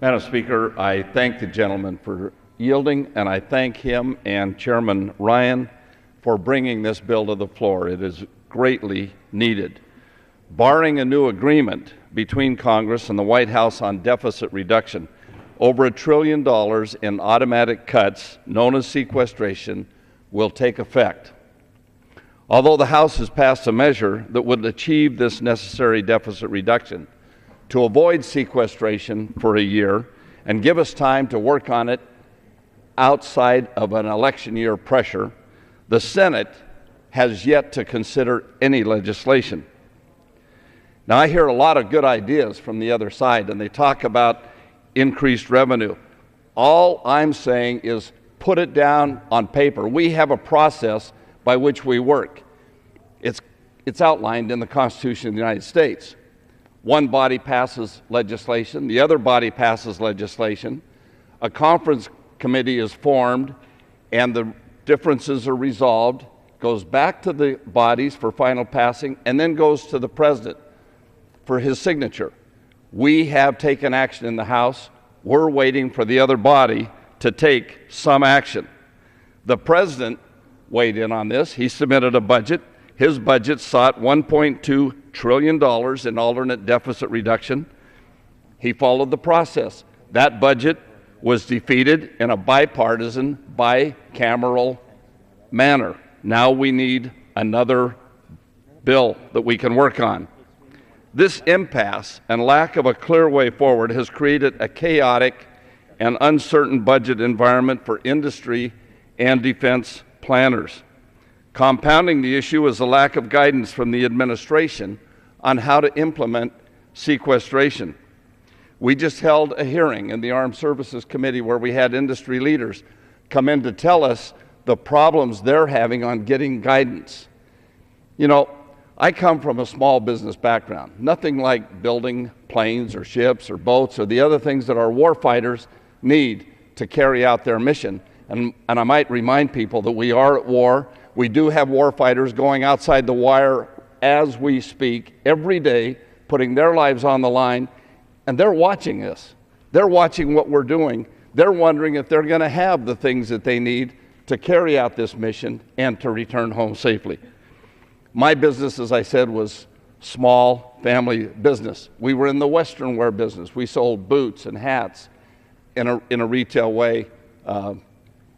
Madam Speaker, I thank the gentleman for yielding, and I thank him and Chairman Ryan for bringing this bill to the floor. It is greatly needed. Barring a new agreement between Congress and the White House on deficit reduction, over $1 trillion in automatic cuts, known as sequestration, will take effect. Although the House has passed a measure that would achieve this necessary deficit reduction, to avoid sequestration for a year and give us time to work on it outside of an election year pressure, the Senate has yet to consider any legislation. Now, I hear a lot of good ideas from the other side, and they talk about increased revenue. All I'm saying is put it down on paper. We have a process by which we work. It's outlined in the Constitution of the United States. One body passes legislation, the other body passes legislation, a conference committee is formed, and the differences are resolved, goes back to the bodies for final passing, and then goes to the President for his signature. We have taken action in the House. We're waiting for the other body to take some action. The President weighed in on this. He submitted a budget. His budget sought $1.2 trillion in alternate deficit reduction. He followed the process. That budget was defeated in a bipartisan, bicameral manner. Now we need another bill that we can work on. This impasse and lack of a clear way forward has created a chaotic and uncertain budget environment for industry and defense planners. Compounding the issue is a lack of guidance from the administration on how to implement sequestration. We just held a hearing in the Armed Services Committee where we had industry leaders come in to tell us the problems they're having on getting guidance. You know, I come from a small business background, nothing like building planes or ships or boats or the other things that our warfighters need to carry out their mission. And I might remind people that we are at war. We do have warfighters going outside the wire as we speak every day, putting their lives on the line, and they're watching us. They're watching what we're doing. They're wondering if they're going to have the things that they need to carry out this mission and to return home safely. My business, as I said, was small family business. We were in the Western wear business. We sold boots and hats in a retail way.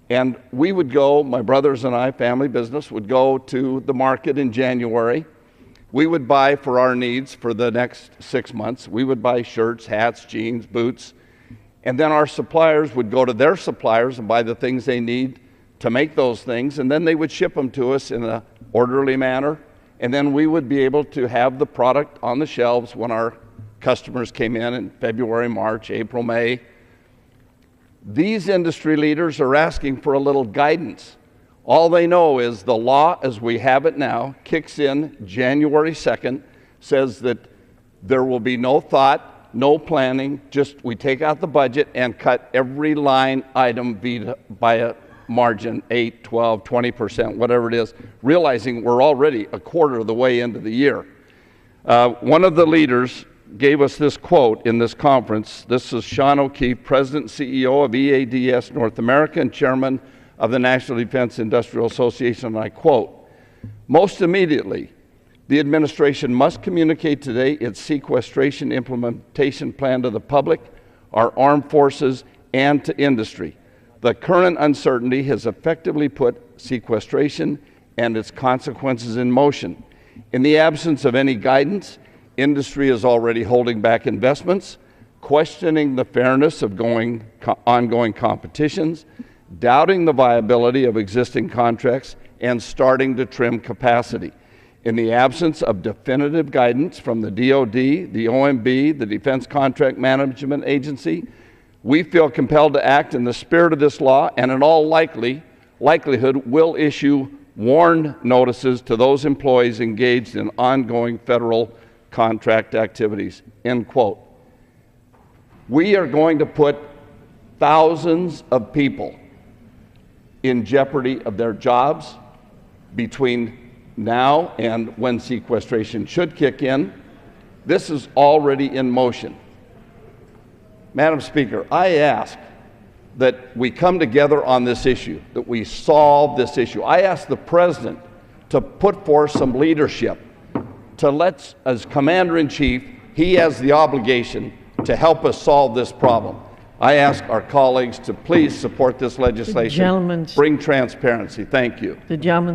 And we would go, my brothers and I, family business, would go to the market in January. We would buy for our needs for the next 6 months. We would buy shirts, hats, jeans, boots. And then our suppliers would go to their suppliers and buy the things they need to make those things. And then they would ship them to us in an orderly manner. And then we would be able to have the product on the shelves when our customers came in February, March, April, May. These industry leaders are asking for a little guidance. All they know is the law as we have it now kicks in January 2nd, says that there will be no thought, no planning, just we take out the budget and cut every line item by a margin, 8, 12, 20%, whatever it is, realizing we're already a quarter of the way into the year. One of the leaders gave us this quote in this conference. This is Sean O'Keefe, President and CEO of EADS North America and Chairman of the National Defense Industrial Association, and I quote, "Most immediately, the administration must communicate today its sequestration implementation plan to the public, our armed forces, and to industry. The current uncertainty has effectively put sequestration and its consequences in motion. In the absence of any guidance, industry is already holding back investments, questioning the fairness of ongoing competitions, doubting the viability of existing contracts, and starting to trim capacity. In the absence of definitive guidance from the DoD, the OMB, the Defense Contract Management Agency, we feel compelled to act in the spirit of this law and in all likelihood will issue warn notices to those employees engaged in ongoing federal contract activities," end quote. We are going to put thousands of people in jeopardy of their jobs between now and when sequestration should kick in. This is already in motion. Madam Speaker, I ask that we come together on this issue, that we solve this issue. I ask the President to put forth some leadership, as Commander-in-Chief, he has the obligation to help us solve this problem. I ask our colleagues to please support this legislation. Bring transparency. Thank you. The gentleman